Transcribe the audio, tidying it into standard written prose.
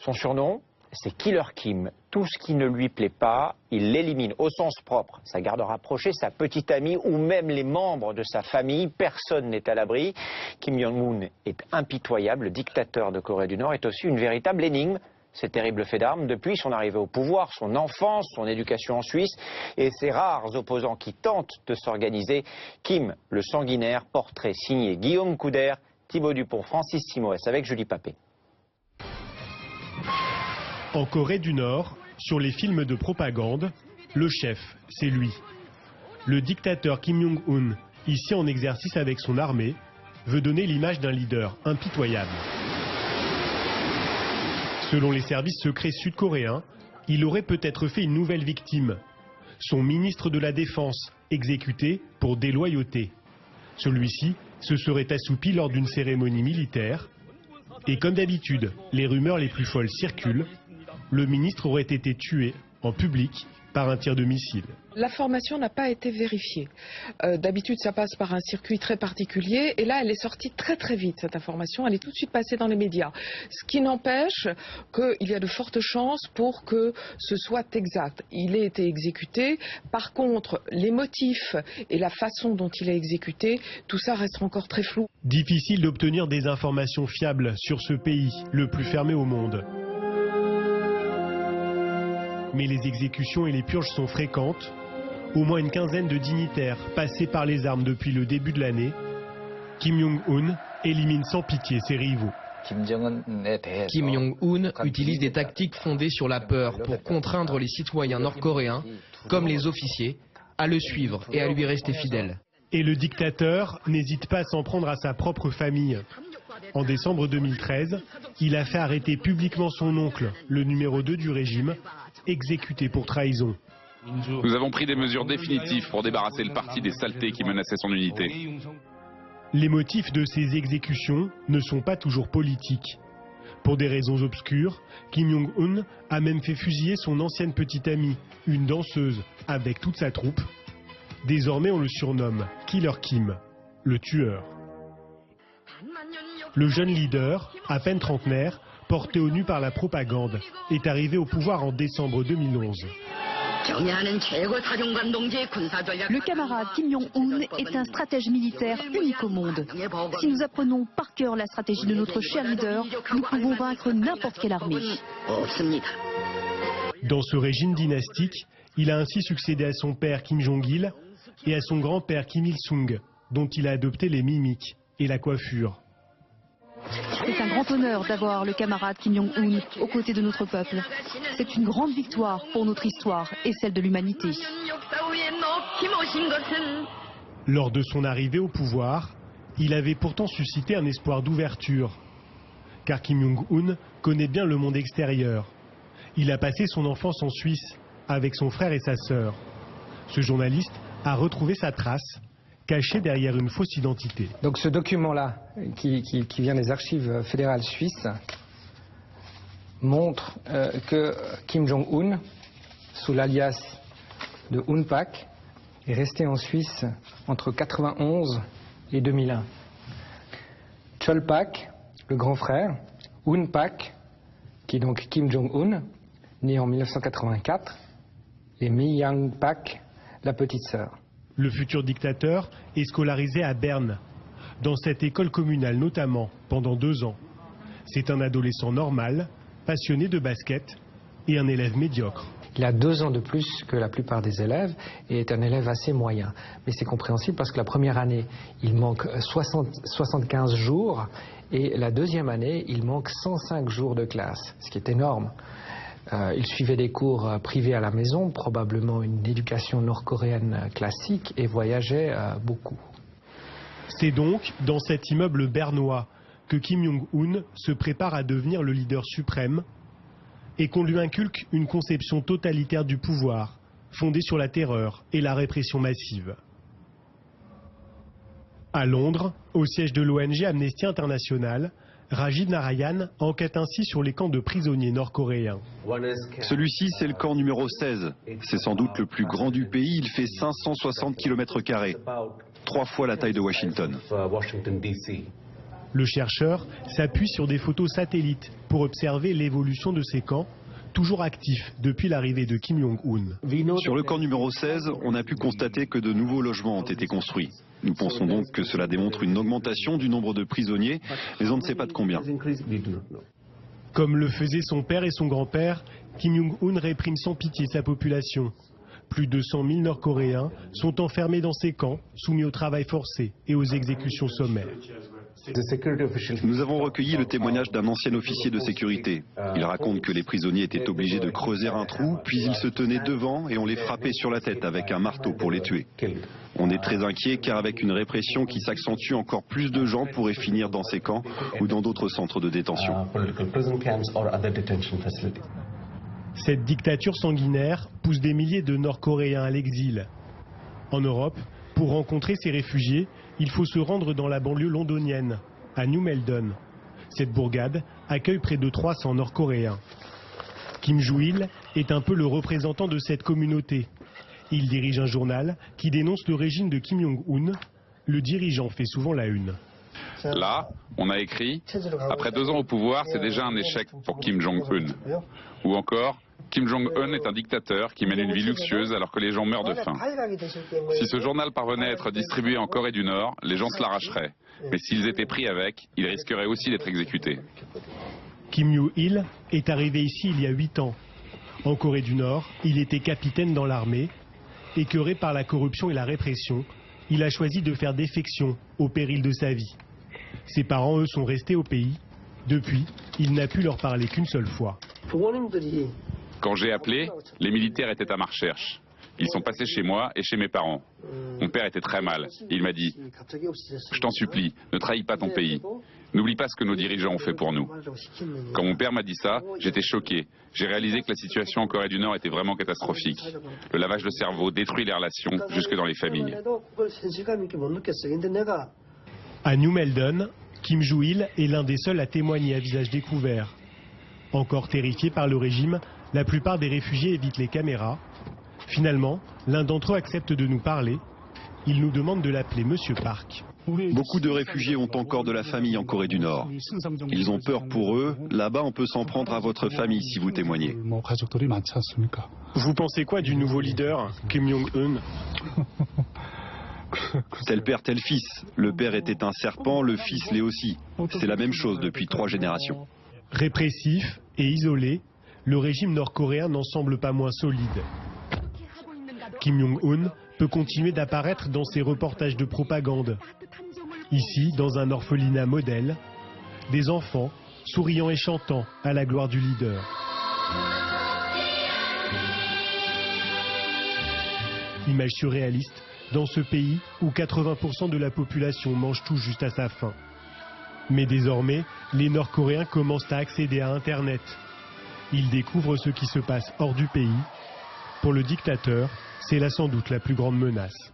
Son surnom, c'est Killer Kim. Tout ce qui ne lui plaît pas, il l'élimine au sens propre. Sa garde rapprochée, sa petite amie ou même les membres de sa famille, personne n'est à l'abri. Kim Jong-un est impitoyable. Le dictateur de Corée du Nord est aussi une véritable énigme. Ces terribles faits d'armes, depuis son arrivée au pouvoir, son enfance, son éducation en Suisse et ses rares opposants qui tentent de s'organiser. Kim, le sanguinaire, portrait signé Guillaume Couder, Thibaut Dupont, Francis Simoes avec Julie Papé. En Corée du Nord, sur les films de propagande, le chef, c'est lui. Le dictateur Kim Jong-un, ici en exercice avec son armée, veut donner l'image d'un leader impitoyable. Selon les services secrets sud-coréens, il aurait peut-être fait une nouvelle victime. Son ministre de la Défense, exécuté pour déloyauté. Celui-ci se serait assoupi lors d'une cérémonie militaire. Et comme d'habitude, les rumeurs les plus folles circulent. Le ministre aurait été tué en public par un tir de missile. L'information n'a pas été vérifiée. D'habitude, ça passe par un circuit très particulier. Et là, elle est sortie très très vite, cette information. Elle est tout de suite passée dans les médias. Ce qui n'empêche qu'il y a de fortes chances pour que ce soit exact. Il a été exécuté. Par contre, les motifs et la façon dont il a exécuté, tout ça reste encore très flou. Difficile d'obtenir des informations fiables sur ce pays, le plus fermé au monde. Mais les exécutions et les purges sont fréquentes. Au moins une quinzaine de dignitaires passés par les armes depuis le début de l'année. Kim Jong-un élimine sans pitié ses rivaux. Kim Jong-un utilise des tactiques fondées sur la peur pour contraindre les citoyens nord-coréens, comme les officiers, à le suivre et à lui rester fidèles. Et le dictateur n'hésite pas à s'en prendre à sa propre famille. En décembre 2013, il a fait arrêter publiquement son oncle, le numéro 2 du régime, exécuté pour trahison. Nous avons pris des mesures définitives pour débarrasser le parti des saletés qui menaçaient son unité. Les motifs de ces exécutions ne sont pas toujours politiques. Pour des raisons obscures, Kim Jong-un a même fait fusiller son ancienne petite amie, une danseuse, avec toute sa troupe. Désormais, on le surnomme Killer Kim, le tueur. Le jeune leader, à peine trentenaire, porté au nu par la propagande, est arrivé au pouvoir en décembre 2011. Le camarade Kim Jong-un est un stratège militaire unique au monde. Si nous apprenons par cœur la stratégie de notre cher leader, nous pouvons vaincre n'importe quelle armée. Dans ce régime dynastique, il a ainsi succédé à son père Kim Jong-il et à son grand-père Kim Il-sung, dont il a adopté les mimiques et la coiffure. C'est un grand honneur d'avoir le camarade Kim Jong-un aux côtés de notre peuple. C'est une grande victoire pour notre histoire et celle de l'humanité. Lors de son arrivée au pouvoir, il avait pourtant suscité un espoir d'ouverture. Car Kim Jong-un connaît bien le monde extérieur. Il a passé son enfance en Suisse avec son frère et sa sœur. Ce journaliste a retrouvé sa trace, caché derrière une fausse identité. Donc ce document-là, qui vient des archives fédérales suisses, montre que Kim Jong-un, sous l'alias de Un-pak, est resté en Suisse entre 1991 et 2001. Chol-pak, le grand frère, Un-pak, qui est donc Kim Jong-un, né en 1984, et Mi-yang-pak, la petite sœur. Le futur dictateur est scolarisé à Berne, dans cette école communale notamment, pendant 2 ans. C'est un adolescent normal, passionné de basket et un élève médiocre. Il a 2 ans de plus que la plupart des élèves et est un élève assez moyen. Mais c'est compréhensible parce que la première année, il manque 75 jours et la deuxième année, il manque 105 jours de classe, ce qui est énorme. Il suivait des cours privés à la maison, probablement une éducation nord-coréenne classique, et voyageait beaucoup. C'est donc dans cet immeuble bernois que Kim Jong-un se prépare à devenir le leader suprême et qu'on lui inculque une conception totalitaire du pouvoir, fondée sur la terreur et la répression massive. À Londres, au siège de l'ONG Amnesty International, Rajiv Narayan enquête ainsi sur les camps de prisonniers nord-coréens. Celui-ci, c'est le camp numéro 16. C'est sans doute le plus grand du pays. Il fait 560 km², 3 fois la taille de Washington. Le chercheur s'appuie sur des photos satellites pour observer l'évolution de ces camps, toujours actifs depuis l'arrivée de Kim Jong-un. Sur le camp numéro 16, on a pu constater que de nouveaux logements ont été construits. Nous pensons donc que cela démontre une augmentation du nombre de prisonniers, mais on ne sait pas de combien. Comme le faisaient son père et son grand-père, Kim Jong-un réprime sans pitié sa population. Plus de 100 000 Nord-Coréens sont enfermés dans ces camps, soumis au travail forcé et aux exécutions sommaires. Nous avons recueilli le témoignage d'un ancien officier de sécurité. Il raconte que les prisonniers étaient obligés de creuser un trou, puis ils se tenaient devant et on les frappait sur la tête avec un marteau pour les tuer. On est très inquiet car avec une répression qui s'accentue, encore plus de gens pourraient finir dans ces camps ou dans d'autres centres de détention. Cette dictature sanguinaire pousse des milliers de Nord-Coréens à l'exil. En Europe, pour rencontrer ces réfugiés, il faut se rendre dans la banlieue londonienne, à New Meldon. Cette bourgade accueille près de 300 Nord-Coréens. Kim Joo-il est un peu le représentant de cette communauté. Il dirige un journal qui dénonce le régime de Kim Jong-un. Le dirigeant fait souvent la une. Là, on a écrit « Après 2 ans au pouvoir, c'est déjà un échec pour Kim Jong-un ». Ou encore « Kim Jong-un est un dictateur qui mène une vie luxueuse alors que les gens meurent de faim ». Si ce journal parvenait à être distribué en Corée du Nord, les gens se l'arracheraient. Mais s'ils étaient pris avec, ils risqueraient aussi d'être exécutés. Kim Yoo-il est arrivé ici il y a 8 ans. En Corée du Nord, il était capitaine dans l'armée. Écœuré par la corruption et la répression, il a choisi de faire défection au péril de sa vie. Ses parents, eux, sont restés au pays. Depuis, il n'a pu leur parler qu'une seule fois. Quand j'ai appelé, les militaires étaient à ma recherche. Ils sont passés chez moi et chez mes parents. Mon père était très mal. Il m'a dit « Je t'en supplie, ne trahis pas ton pays. N'oublie pas ce que nos dirigeants ont fait pour nous. » Quand mon père m'a dit ça, j'étais choqué. J'ai réalisé que la situation en Corée du Nord était vraiment catastrophique. Le lavage de cerveau détruit les relations jusque dans les familles. À New Meldon, Kim Joo-il est l'un des seuls à témoigner à visage découvert. Encore terrifiés par le régime, la plupart des réfugiés évitent les caméras. Finalement, l'un d'entre eux accepte de nous parler. Il nous demande de l'appeler Monsieur Park. Beaucoup de réfugiés ont encore de la famille en Corée du Nord. Ils ont peur pour eux. Là-bas, on peut s'en prendre à votre famille si vous témoignez. Vous pensez quoi du nouveau leader, Kim Jong-un? Tel père, tel fils. Le père était un serpent, le fils l'est aussi. C'est la même chose depuis 3 générations. Répressif et isolé, le régime nord-coréen n'en semble pas moins solide. Kim Jong-un peut continuer d'apparaître dans ses reportages de propagande. Ici, dans un orphelinat modèle, des enfants souriant et chantant à la gloire du leader. Image surréaliste dans ce pays où 80% de la population mange tout juste à sa faim. Mais désormais, les Nord-Coréens commencent à accéder à Internet. Ils découvrent ce qui se passe hors du pays. Pour le dictateur, c'est là sans doute la plus grande menace.